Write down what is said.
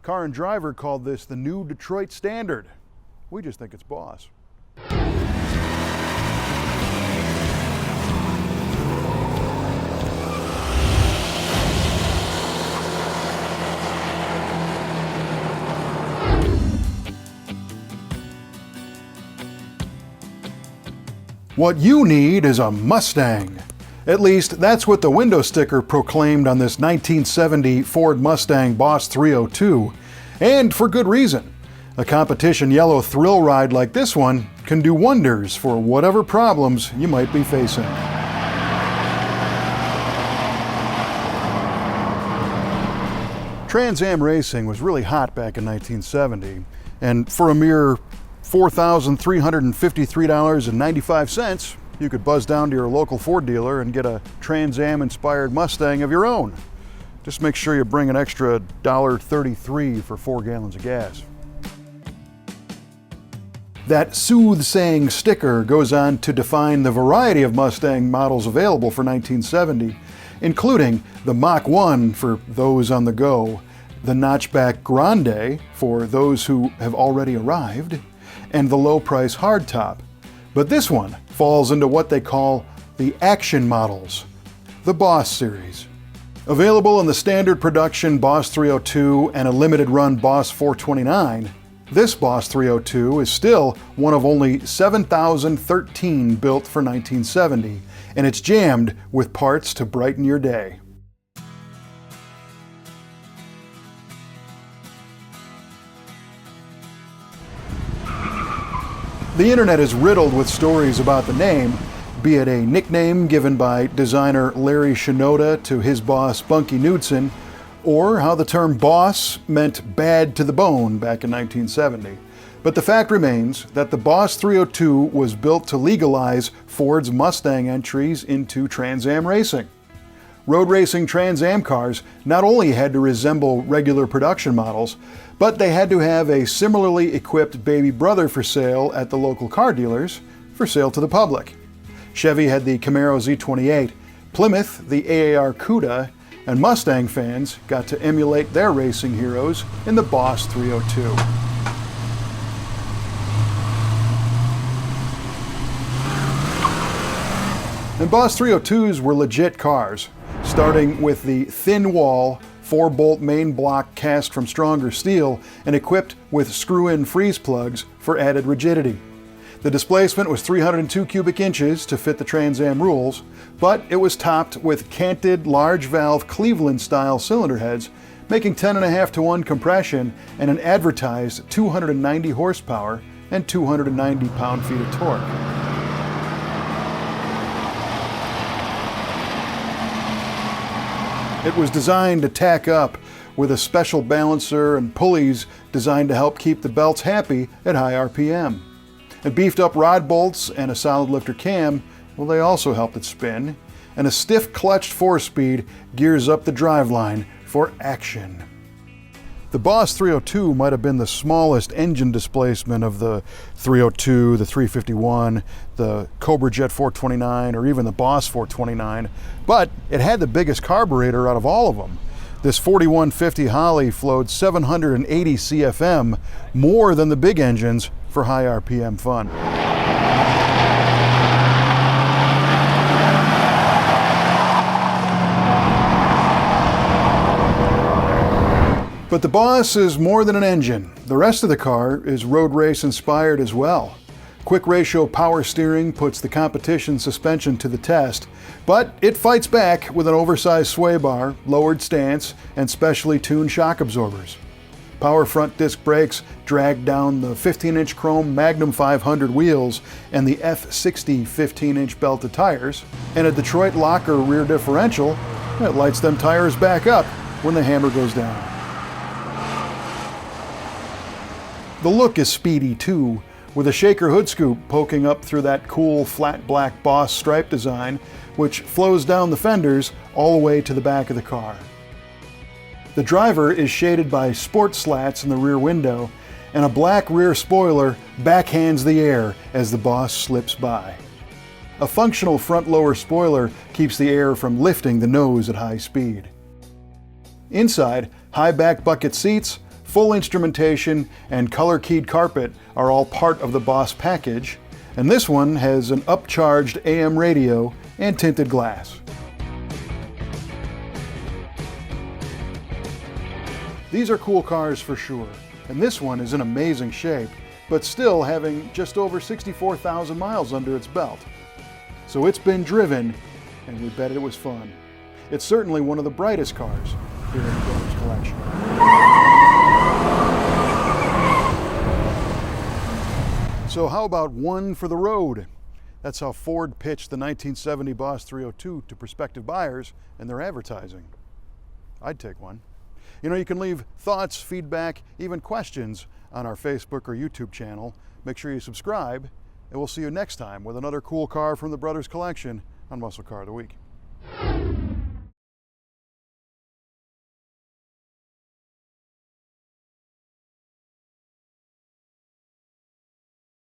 Car and Driver called this the new Detroit standard. We just think it's boss. What you need is a Mustang. At least that's what the window sticker proclaimed on this 1970 Ford Mustang BOSS 302, and for good reason. A competition yellow thrill ride like this one can do wonders for whatever problems you might be facing. Trans Am racing was really hot back in 1970, and for a mere $4,353.95, you could buzz down to your local Ford dealer and get a Trans Am inspired Mustang of your own. Just make sure you bring an extra $1.33 for 4 gallons of gas. That soothsaying sticker goes on to define the variety of Mustang models available for 1970, including the Mach 1 for those on the go, the notchback Grande for those who have already arrived, and the low-price Hardtop. But this one falls into what they call the action models, the BOSS series. Available in the standard production BOSS 302 and a limited run BOSS 429, this BOSS 302 is still one of only 7,013 built for 1970, and it's jammed with parts to brighten your day. The internet is riddled with stories about the name, be it a nickname given by designer Larry Shinoda to his boss Bunkie Knudsen, or how the term boss meant bad to the bone back in 1970. But the fact remains that the BOSS 302 was built to legalize Ford's Mustang entries into Trans Am racing. Road racing Trans Am cars not only had to resemble regular production models, but they had to have a similarly equipped baby brother for sale at the local car dealers, for sale to the public. Chevy had the Camaro Z28, Plymouth the AAR Cuda, and Mustang fans got to emulate their racing heroes in the BOSS 302. And BOSS 302s were legit cars, starting with the thin wall, 4-bolt main block cast from stronger steel and equipped with screw-in freeze plugs for added rigidity. The displacement was 302 cubic inches to fit the Trans Am rules, but it was topped with canted large valve Cleveland-style cylinder heads, making 10.5 to 1 compression and an advertised 290 horsepower and 290 pound-feet of torque. It was designed to tack up with a special balancer and pulleys designed to help keep the belts happy at high RPM. And beefed up rod bolts and a solid lifter cam, well, they also helped it spin. And a stiff clutched 4-speed gears up the driveline for action. The BOSS 302 might have been the smallest engine displacement of the 302, the 351, the Cobra Jet 429, or even the BOSS 429, but it had the biggest carburetor out of all of them. This 4150 Holly flowed 780 CFM, more than the big engines for high RPM fun. But the BOSS is more than an engine. The rest of the car is road race inspired as well. Quick ratio power steering puts the competition suspension to the test, but it fights back with an oversized sway bar, lowered stance, and specially tuned shock absorbers. Power front disc brakes drag down the 15-inch chrome Magnum 500 wheels and the F60 15-inch belted tires, and a Detroit locker rear differential that lights them tires back up when the hammer goes down. The look is speedy too, with a shaker hood scoop poking up through that cool flat black BOSS stripe design, which flows down the fenders all the way to the back of the car. The driver is shaded by sport slats in the rear window, and a black rear spoiler backhands the air as the BOSS slips by. A functional front lower spoiler keeps the air from lifting the nose at high speed. Inside, high back bucket seats, Full instrumentation and color-keyed carpet are all part of the Boss package, and this one has an upcharged AM radio and tinted glass. These are cool cars for sure, and this one is in amazing shape, but still having just over 64,000 miles under its belt. So it's been driven, and we bet it was fun. It's certainly one of the brightest cars here in the Brothers Collection. So how about one for the road? That's how Ford pitched the 1970 Boss 302 to prospective buyers in their advertising. I'd take one. You know, you can leave thoughts, feedback, even questions on our Facebook or YouTube channel. Make sure you subscribe, and we'll see you next time with another cool car from the Brothers Collection on Muscle Car of the Week.